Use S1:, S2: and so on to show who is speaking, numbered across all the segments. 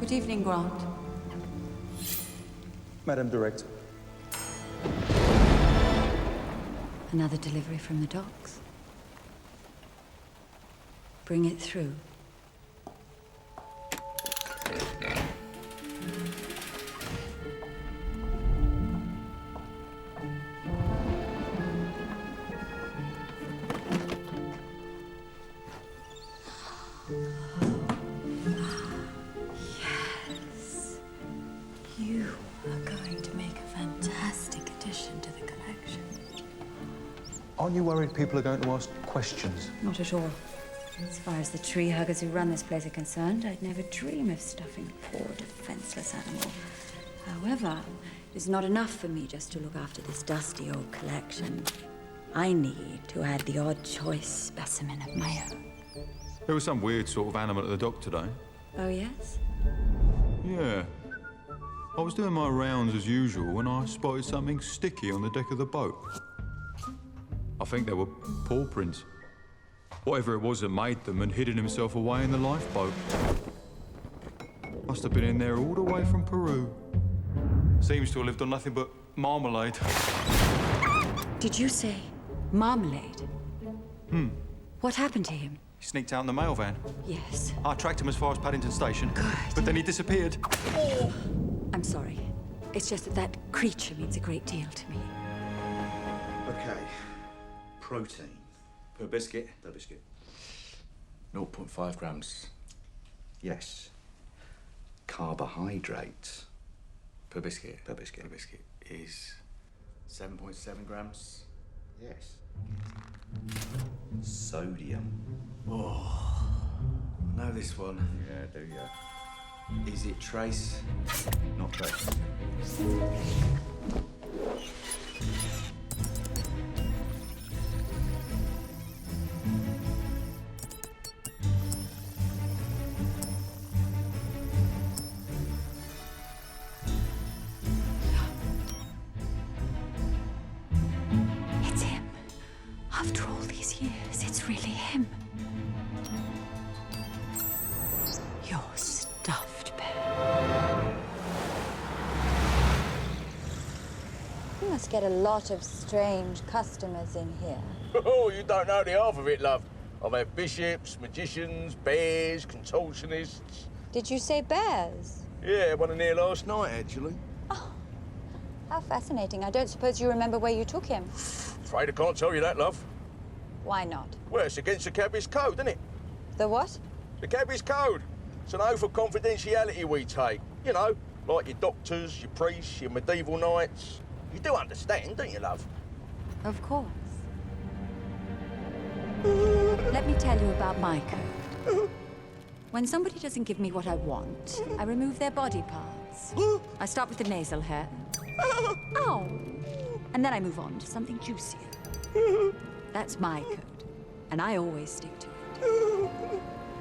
S1: Good evening, Grant.
S2: Madam Director.
S1: Another delivery from the docks. Bring it through. Yes. You are going to make a fantastic addition to the collection.
S2: Aren't you worried people are going to ask questions?
S1: Not at all. As far as the tree huggers who run this place are concerned, I'd never dream of stuffing a poor, defenseless animal. However, it's not enough for me just to look after this dusty old collection. I need to add the odd choice specimen of my own.
S3: There was some weird sort of animal at the dock today.
S1: Oh, yes?
S3: Yeah. I was doing my rounds as usual when I spotted something sticky on the deck of the boat. I think they were paw prints. Whatever it was that made them had hidden himself away in the lifeboat. Must have been in there all the way from Peru. Seems to have lived on nothing but marmalade.
S1: Did you say Marmalade? What happened to him?
S3: He sneaked out in the mail van.
S1: Yes.
S3: I tracked him as far as Paddington station.
S1: Good.
S3: But then he disappeared.
S1: I'm sorry. It's just that that creature means a great deal to me.
S4: Okay. Protein.
S5: Per biscuit?
S4: Per biscuit.
S5: 0.5 grams.
S4: Yes. Carbohydrates.
S5: Per biscuit?
S4: Per biscuit.
S5: Per biscuit is 7.7 grams.
S4: Yes. Sodium.
S5: Oh, I know this one.
S4: Yeah, do you?
S5: Is it trace?
S4: Not trace.
S1: It's him. After all these years, it's really him. Your stuffed bear.
S6: You must get a lot of strange customers in here.
S7: Oh, you don't know the half of it, love. I've had bishops, magicians, bears, contortionists.
S6: Did you say bears?
S7: Yeah, one in here last night, actually.
S6: How fascinating. I don't suppose you remember where you took him.
S7: Afraid I can't tell you that, love.
S6: Why not?
S7: Well, it's against the cabbie's code, isn't it?
S6: The what?
S7: The cabbie's code. It's an oath of confidentiality we take. You know, like your doctors, your priests, your medieval knights. You do understand, don't you, love?
S1: Of course. Let me tell you about my code. When somebody doesn't give me what I want, I remove their body parts. I start with the nasal hair. Ow! And then I move on to something juicier. That's my code, and I always stick to it.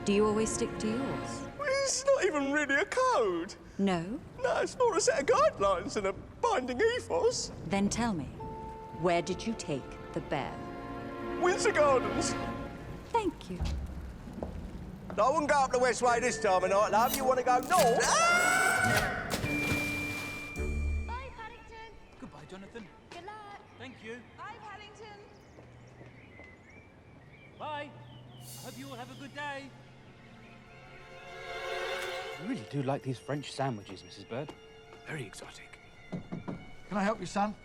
S1: Do you always stick to yours?
S7: It's not even really a code.
S1: No?
S7: No, it's more a set of guidelines and a binding ethos.
S1: Then tell me, where did you take the bear?
S7: Windsor Gardens.
S1: Thank you.
S7: I wouldn't go up the West Way this time of night, love. You want to go north?
S8: Bye, Paddington.
S9: Goodbye, Jonathan.
S8: Good luck.
S9: Thank you.
S8: Bye, Paddington.
S9: Bye. I hope you all have a good day. I really do like these French sandwiches, Mrs. Bird. Very exotic.
S10: Can I help you, son?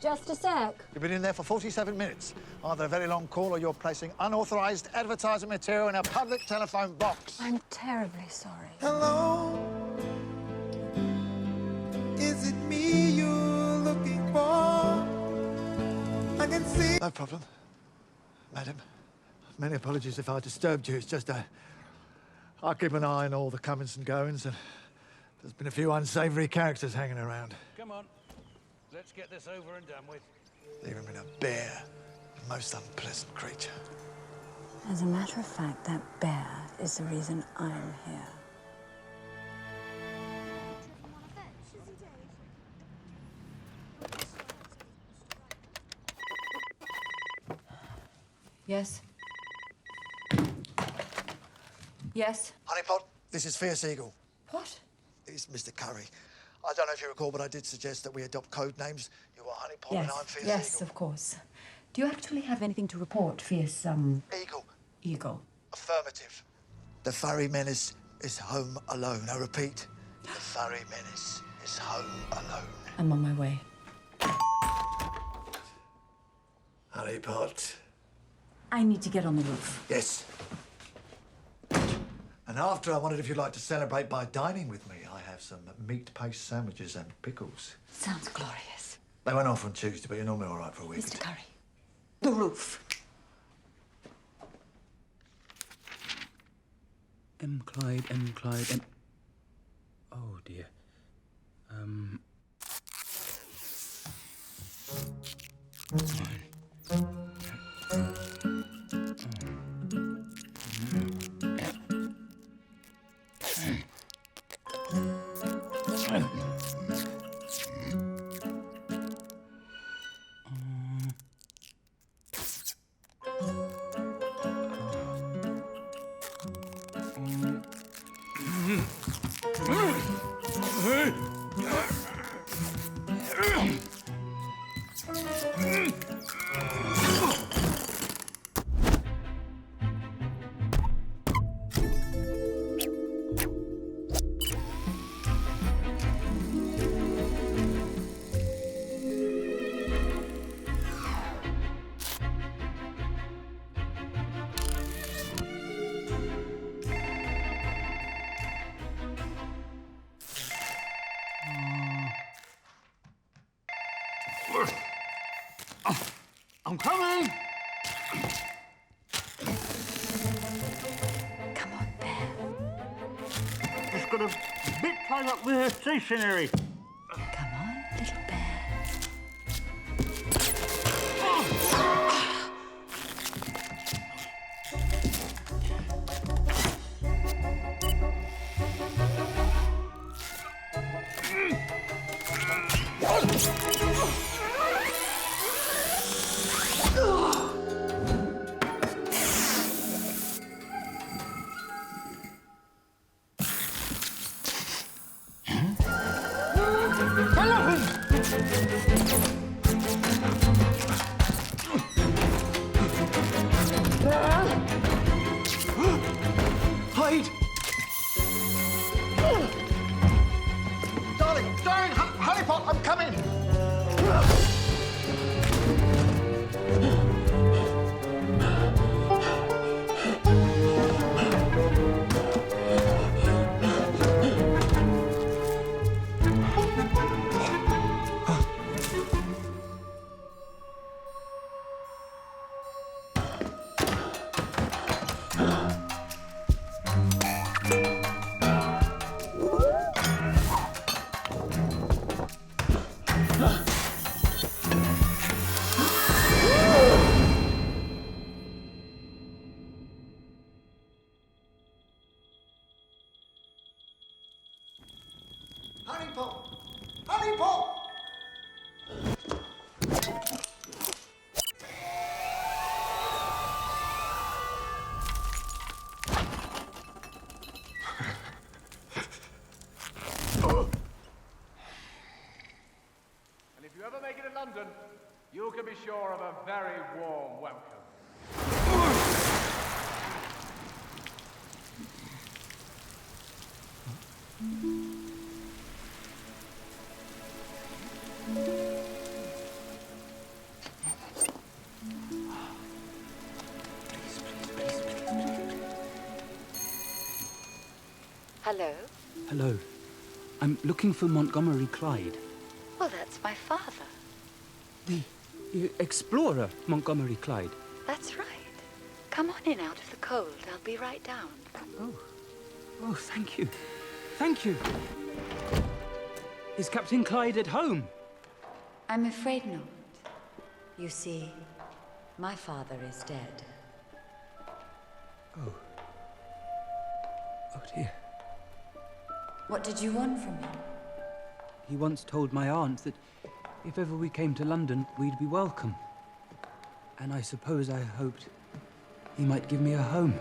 S6: Just a sec.
S10: You've been in there for 47 minutes. Either a very long call or you're placing unauthorized advertising material in a public telephone box.
S6: I'm terribly sorry.
S11: Hello? Is it me you're looking for? I can see...
S10: No problem, madam. Many apologies if I disturbed you. It's just I keep an eye on all the comings and goings, and there's been a few unsavoury characters hanging around.
S9: Come on. Let's get this over and done with.
S10: Even been a bear, the most unpleasant creature.
S1: As a matter of fact, that bear is the reason I'm here. Yes? Yes?
S10: Honeypot, this is Fierce Eagle.
S1: What?
S10: It's Mr. Curry. I don't know if you recall, but I did suggest that we adopt code names. You are Honey Pot and I'm Fierce
S1: Yes,
S10: Eagle.
S1: of course. Do you actually have anything to report, Fierce,
S10: Eagle.
S1: Eagle?
S10: Affirmative. The furry menace is home alone. I repeat, the furry menace is home alone.
S1: I'm on my way.
S10: Honey Pot.
S1: I need to get on the roof.
S10: Yes. And after, I wondered if you'd like to celebrate by dining with me. I have some meat paste sandwiches and pickles.
S1: Sounds glorious.
S10: They went off on Tuesday, but you're normally all right for a week.
S1: Mr. Curry, the roof.
S9: M. Clyde, M. Clyde, M. Oh dear.
S5: I'm coming!
S1: Come on, Bear.
S5: Just got a bit tied up with her stationery.
S1: Come on, little bear.
S10: Hide! Darling, Honey Pot, I'm coming! Honey Pot! Honey Pot!
S12: And if you ever make it to London, you can be sure of a very warm welcome.
S1: Hello?
S9: Hello. I'm looking for Montgomery Clyde.
S1: Well, that's my father.
S9: The explorer Montgomery Clyde.
S1: That's right. Come on in out of the cold. I'll be right down.
S9: Oh, thank you. Thank you. Is Captain Clyde at home?
S1: I'm afraid not. You see, my father is dead.
S9: Oh dear.
S1: What did you want from me?
S9: He once told my aunt that if ever we came to London, we'd be welcome. And I suppose I hoped he might give me a home.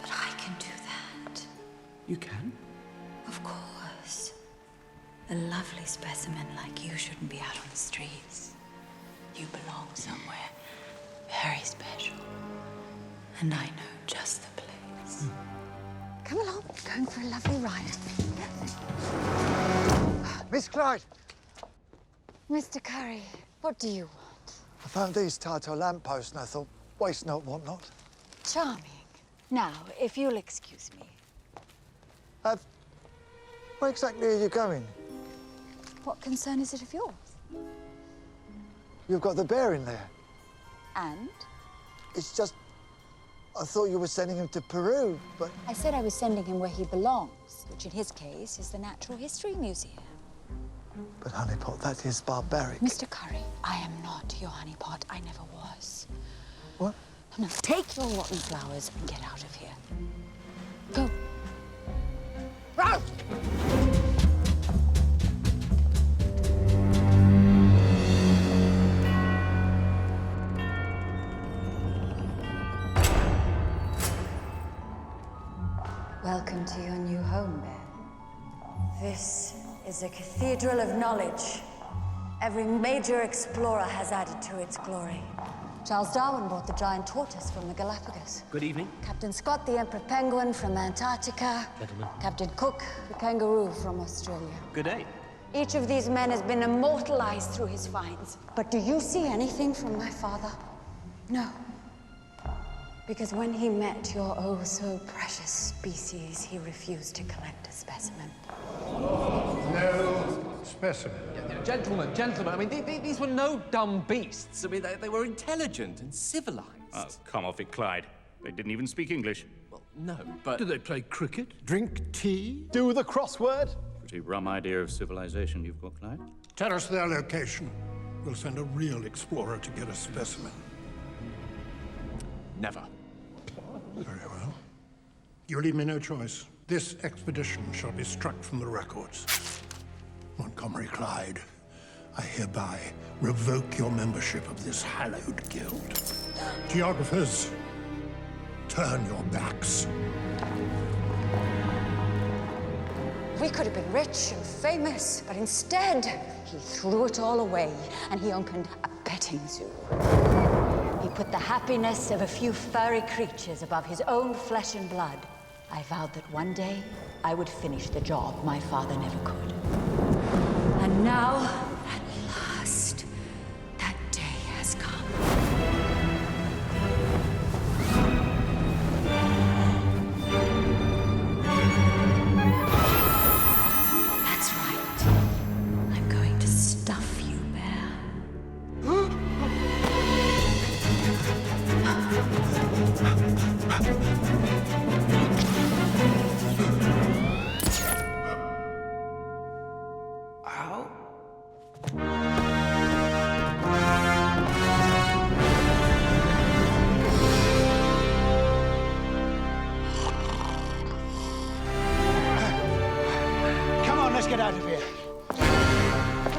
S1: But I can do that.
S9: You can?
S1: Of course. A lovely specimen like you shouldn't be out on the streets. You belong somewhere very special. And I know just the place.
S6: Come along, going for a lovely ride.
S10: Miss Clyde,
S6: Mr. Curry, what do you want?
S10: I found these tied to a lamppost and I thought, waste not, want not.
S6: Charming. Now, if you'll excuse me.
S10: Where exactly are you going?
S6: What concern is it of yours?
S10: You've got the bear in there.
S6: And?
S10: It's just, I thought you were sending him to Peru, but...
S6: I said I was sending him where he belongs, which in his case is the Natural History Museum.
S10: But honeypot, that is barbaric.
S6: Mr. Curry, I am not your honeypot. I never was.
S10: What?
S6: Now, take your rotten flowers and get out of here. Go. Out! Welcome to your new home, Bear.
S1: This is a cathedral of knowledge. Every major explorer has added to its glory.
S6: Charles Darwin brought the giant tortoise from the Galapagos.
S9: Good evening.
S6: Captain Scott, the emperor penguin from Antarctica.
S9: Gentlemen.
S6: Captain Cook, the kangaroo from Australia.
S9: Good day.
S6: Each of these men has been immortalized through his finds. But do you see anything from my father? No. Because when he met your oh-so-precious species, he refused to collect a specimen.
S13: No specimen.
S14: Gentlemen, I mean, these were no dumb beasts. I mean, they were intelligent and civilized.
S15: Oh, come off it, Clyde. They didn't even speak English.
S14: Well, no, but...
S13: Do they play cricket? Drink tea?
S2: Do the crossword?
S15: Pretty rum idea of civilization you've got, Clyde.
S13: Tell us their location. We'll send a real explorer to get a specimen.
S14: Never.
S13: Very well. You leave me no choice. This expedition shall be struck from the records. Montgomery Clyde, I hereby revoke your membership of this hallowed guild. Geographers, turn your backs.
S6: We could have been rich and famous, but instead, he threw it all away, and he opened a petting zoo. He put the happiness of a few furry creatures above his own flesh and blood. I vowed that one day, I would finish the job my father never could. And now, at last, that day has come. That's right. I'm going to stuff you, Bear.
S10: Come on, let's get out of here.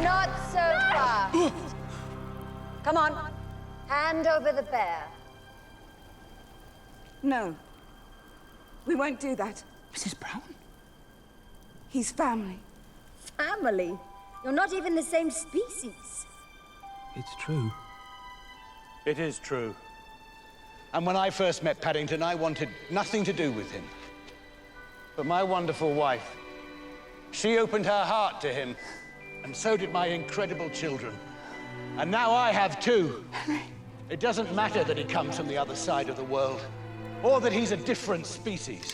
S6: Not so fast. Come on. Hand over the bear.
S16: No. We won't do that.
S9: Mrs. Brown?
S16: He's family.
S6: Family? You're not even the same species.
S9: It's true.
S17: It is true. And when I first met Paddington, I wanted nothing to do with him. But my wonderful wife, she opened her heart to him, and so did my incredible children. And now I have two.
S16: Henry.
S17: It doesn't matter that he comes from the other side of the world, or that he's a different species,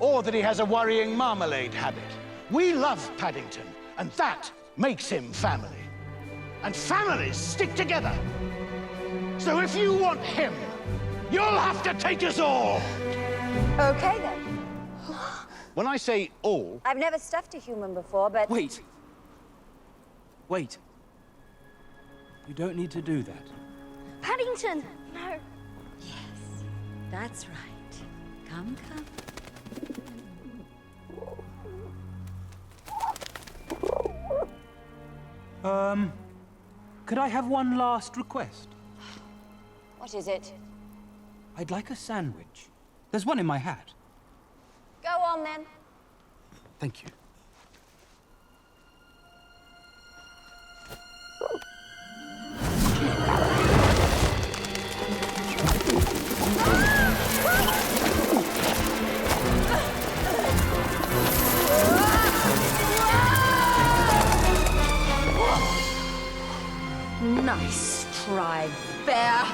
S17: or that he has a worrying marmalade habit. We love Paddington, and that makes him family. And families stick together. So if you want him, you'll have to take us all.
S6: Okay, then.
S17: When I say all...
S6: I've never stuffed a human before, but...
S9: Wait. Wait. You don't need to do that.
S8: Paddington! No.
S1: Yes, that's right. Come, come.
S9: Could I have one last request?
S6: What is it?
S9: I'd like a sandwich. There's one in my hat.
S6: Go on, then.
S9: Thank you.
S6: Nice try, bear.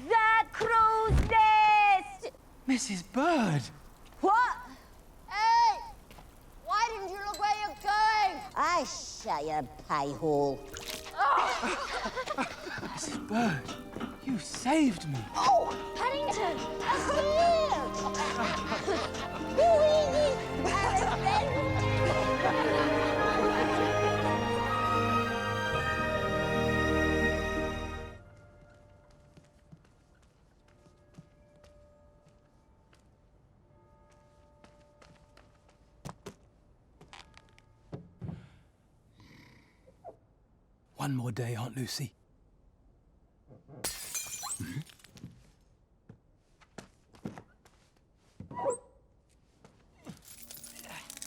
S8: The crow's nest!
S9: Mrs. Bird!
S6: What? Hey! Why didn't you look where you're going? I shut your pie hole.
S9: Mrs. Bird, you saved me.
S8: Oh, Paddington!
S9: One more day, Aunt Lucy.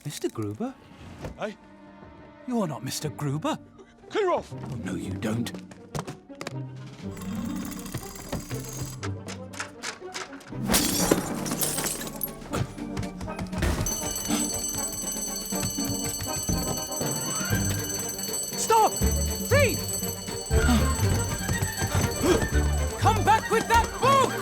S9: Mr. Gruber?
S7: Hey?
S9: You're not Mr. Gruber.
S7: Clear off!
S9: Oh, no, you don't. Stop! Thief! Come back with that book!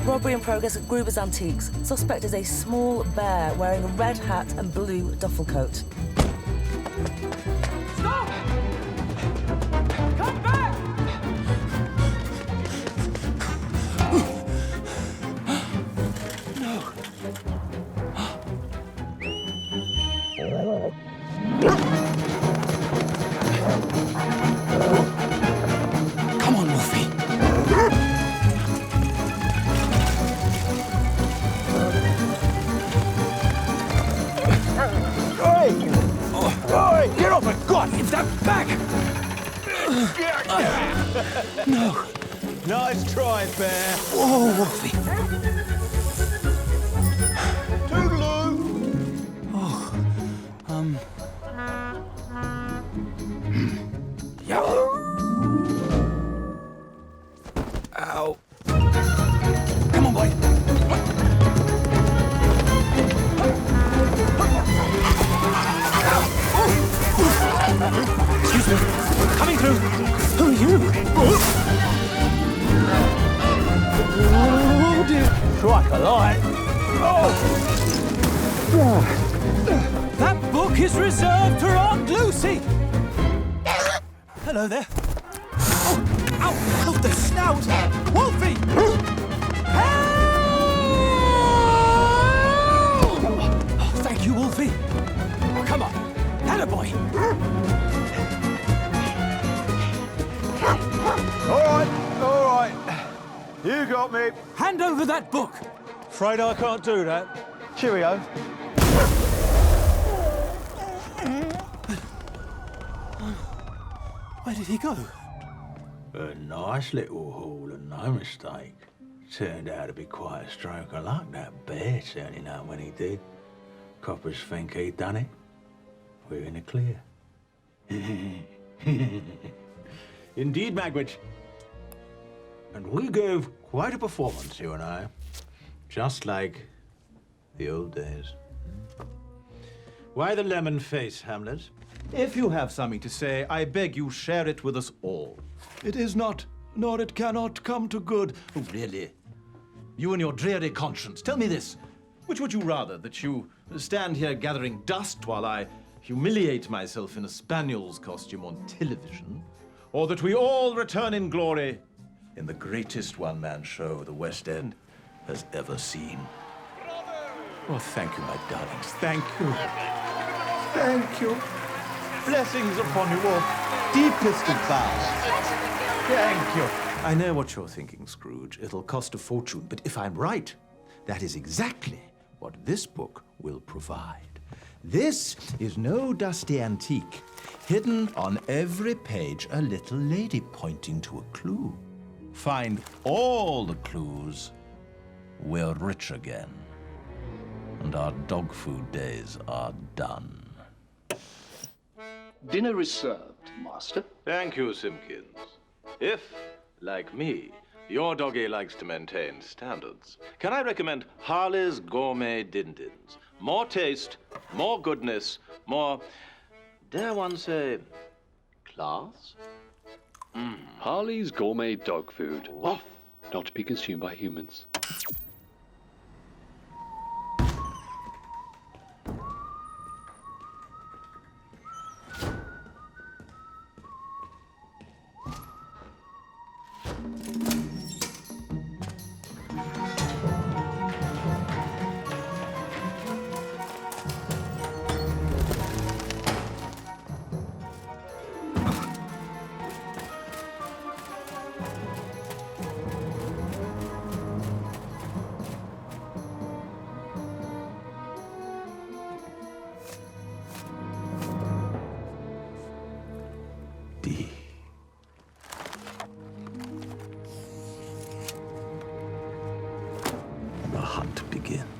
S18: Robbery in progress at Gruber's Antiques. Suspect is a small bear wearing a red hat and blue duffel coat.
S9: Stop! Come back! No. Come on, Wolfie.
S7: Oi! Get off it! God!
S9: Give that back! No.
S7: Nice try, Bear.
S9: Oh, Wolfie.
S7: Toodaloo!
S9: Oh, yeah. Ow. Come on, boy. Excuse me. Coming through. Who are you?
S7: Oh, dear. Strike a light.
S9: That book is reserved for Aunt Lucy. Hello there. Oh, ow, off the snout. Wolfie! Help! Oh, thank you, Wolfie. Oh, come on. Attaboy.
S7: All right. You got me.
S9: Hand over that book.
S7: Afraid I can't do that. Cheerio.
S9: Where did he go?
S19: A nice little haul and no mistake. Turned out to be quite a stroke of luck, that bear turning up when he did. Coppers think he'd done it. We're in the clear. Indeed, Magwitch. And we gave quite a performance, you and I. Just like the old days. Why the lemon face, Hamlet?
S4: If you have something to say, I beg you share it with us all. It is not, nor it cannot come to good. Oh, really? You and your dreary conscience, tell me this. Which would you rather, that you stand here gathering dust while I humiliate myself in a spaniel's costume on television, or that we all return in glory in the greatest one-man show the West End has ever seen? Oh, thank you, my darlings. Thank you. Thank you. Blessings upon you all. Deepest of bows. Thank you. I know what you're thinking, Scrooge. It'll cost a fortune, but if I'm right, that is exactly what this book will provide. This is no dusty antique. Hidden on every page, a little lady pointing to a clue. Find all the clues we're rich again. And our dog food days are done.
S20: Dinner is served, Master.
S12: Thank you, Simpkins. If, like me, your doggy likes to maintain standards, can I recommend Harley's Gourmet Din-Dins? More taste, more goodness, more, dare one say, class?
S20: Harley's Gourmet Dog Food. Off, not to be consumed by humans.
S4: The hunt begins.